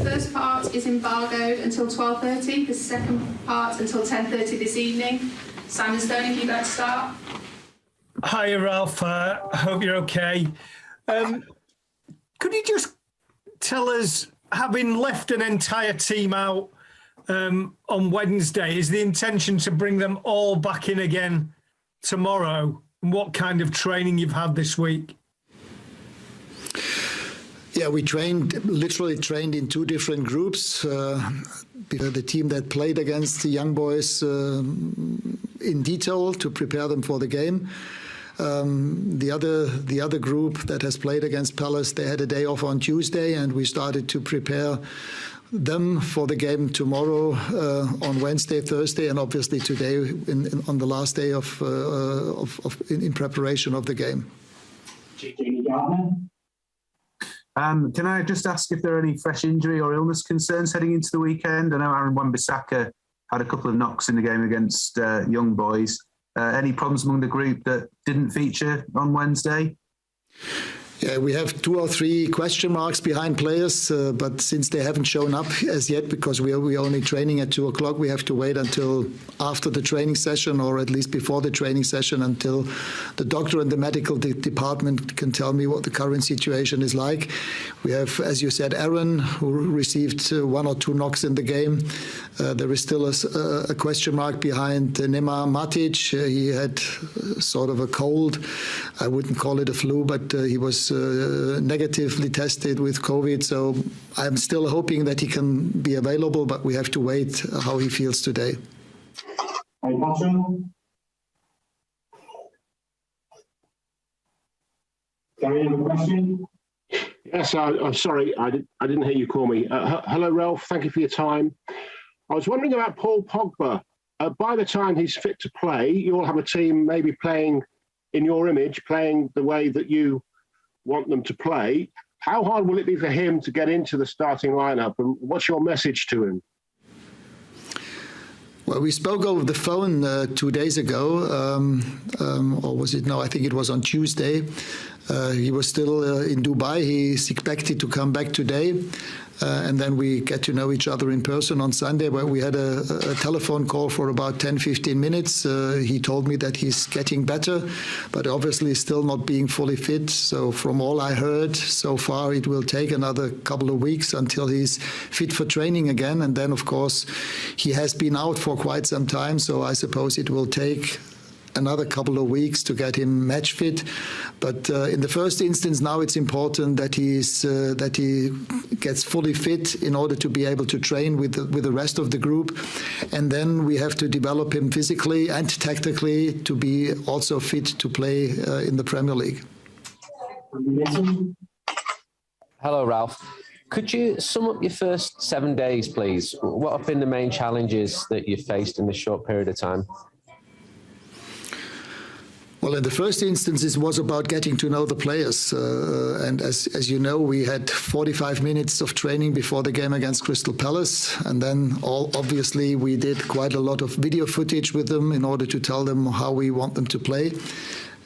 first part is embargoed until 12:30, the second part until 10:30 this evening. Simon Stone, if you'd like to start. Hi, Ralph. I hope you're okay. Could you just tell us, having left an entire team out on Wednesday, is the intention to bring them all back in again tomorrow? And what kind of training you've had this week? Yeah, we literally trained in two different groups. The team that played against the young boys in detail to prepare them for the game. The other group that has played against Palace, they had a day off on Tuesday, and we started to prepare them for the game tomorrow, on Wednesday, Thursday, and obviously today on the last day in preparation of the game. Can I just ask if there are any fresh injury or illness concerns heading into the weekend? I know Aaron Wan-Bissaka had a couple of knocks in the game against young boys. Any problems among the group that didn't feature on Wednesday? Yeah, we have 2 or 3 question marks behind players, but since they haven't shown up as yet, because we are only training at 2 o'clock, we have to wait until after the training session, or at least before the training session, until the doctor and the medical department can tell me what the current situation is like. We have, as you said, Aaron, who received 1 or 2 knocks in the game. There is still a question mark behind Nemanja Matic. He had sort of a cold. I wouldn't call it a flu, but he was negatively tested with COVID. So I'm still hoping that he can be available, but we have to wait how he feels today. Hey, Patrick. Gary, you have a question? Yes, I'm sorry, I didn't hear you call me. Hello, Ralf. Thank you for your time. I was wondering about Paul Pogba. By the time he's fit to play, you'll have a team maybe playing in your image, playing the way that you want them to play. How hard will it be for him to get into the starting lineup, and what's your message to him? Well, we spoke over the phone 2 days ago, or was it? No, I think it was on Tuesday. He was still in Dubai. He's expected to come back today. And then we get to know each other in person on Sunday, where we had a telephone call for about 10-15 minutes. He told me that he's getting better, but obviously still not being fully fit. So from all I heard so far, it will take another couple of weeks until he's fit for training again. And then, of course, he has been out for quite some time. So I suppose it will take another couple of weeks to get him match fit. But in the first instance, now it's important that he gets fully fit in order to be able to train with the rest of the group. And then we have to develop him physically and tactically to be also fit to play in the Premier League. Hello, Ralf. Could you sum up your first 7 days, please? What have been the main challenges that you've faced in this short period of time? Well, in the first instance, it was about getting to know the players. And as you know, we had 45 minutes of training before the game against Crystal Palace. And then obviously we did quite a lot of video footage with them in order to tell them how we want them to play.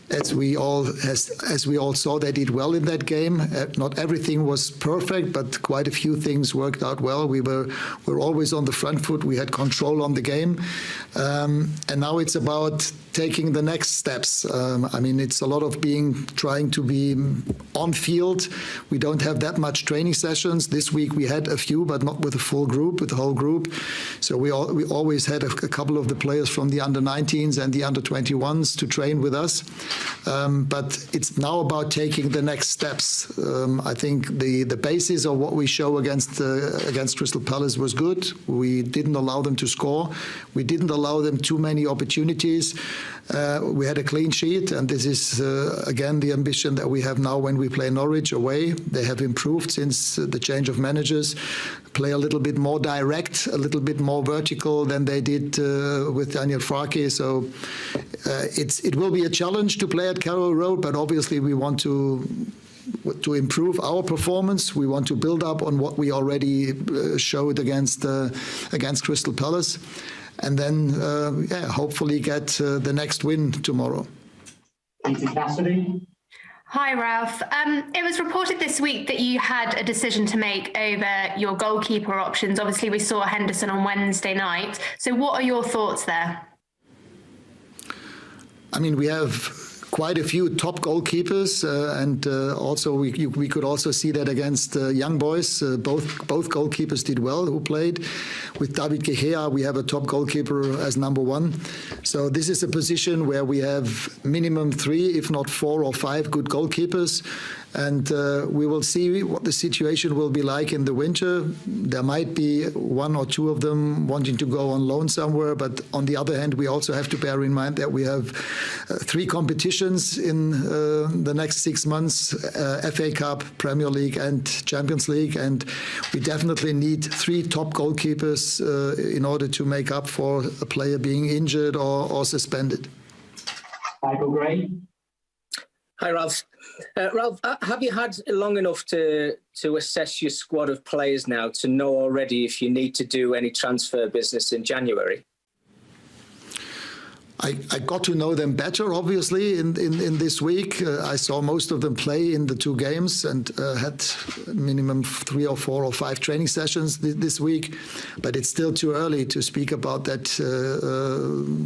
As we all saw, they did well in that game. Not everything was perfect, but quite a few things worked out well. We were always on the front foot. We had control on the game. And now it's about taking the next steps. I mean, it's a lot of trying to be on field. We don't have that much training sessions. This week we had a few, but not with the full group, with the whole group. So we always had a couple of the players from the under-19s and the under-21s to train with us. But it's now about taking the next steps. I think the basis of what we show against Crystal Palace was good. We didn't allow them to score. We didn't allow them too many opportunities. We had a clean sheet, and this is, again, the ambition that we have now when we play Norwich away. They have improved since the change of managers, play a little bit more direct, a little bit more vertical than they did with Daniel Farke. So it will be a challenge to play at Carrow Road, but obviously we want to improve our performance. We want to build up on what we already showed against Crystal Palace. And then, hopefully get the next win tomorrow. Peter Cassidy. Hi, Ralph. It was reported this week that you had a decision to make over your goalkeeper options. Obviously, we saw Henderson on Wednesday night. So what are your thoughts there? I mean, we have quite a few top goalkeepers, and also we could also see that against young boys. Both goalkeepers did well who played. With David De Gea, we have a top goalkeeper as number one. So this is a position where we have minimum 3, if not 4 or 5 good goalkeepers. And we will see what the situation will be like in the winter. There might be 1 or 2 of them wanting to go on loan somewhere, but on the other hand, we also have to bear in mind that we have 3 competitions in the next 6 months, FA Cup, Premier League and Champions League, and we definitely need 3 top goalkeepers in order to make up for a player being injured or suspended. Michael Gray. Hi, Ralph. Ralph, have you had long enough to assess your squad of players now to know already if you need to do any transfer business in January? I got to know them better, obviously, in this week. I saw most of them play in the 2 games and had minimum 3 or 4 or 5 training sessions this week. But it's still too early to speak about that,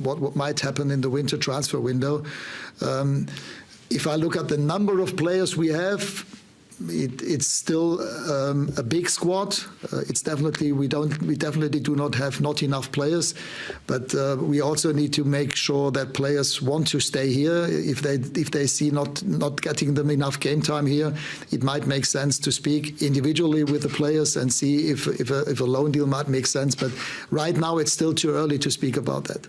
what might happen in the winter transfer window. If I look at the number of players we have, it's still a big squad. It's definitely we definitely do not have not enough players, but we also need to make sure that players want to stay here. If they see not getting them enough game time here, it might make sense to speak individually with the players and see if a loan deal might make sense. But right now, it's still too early to speak about that.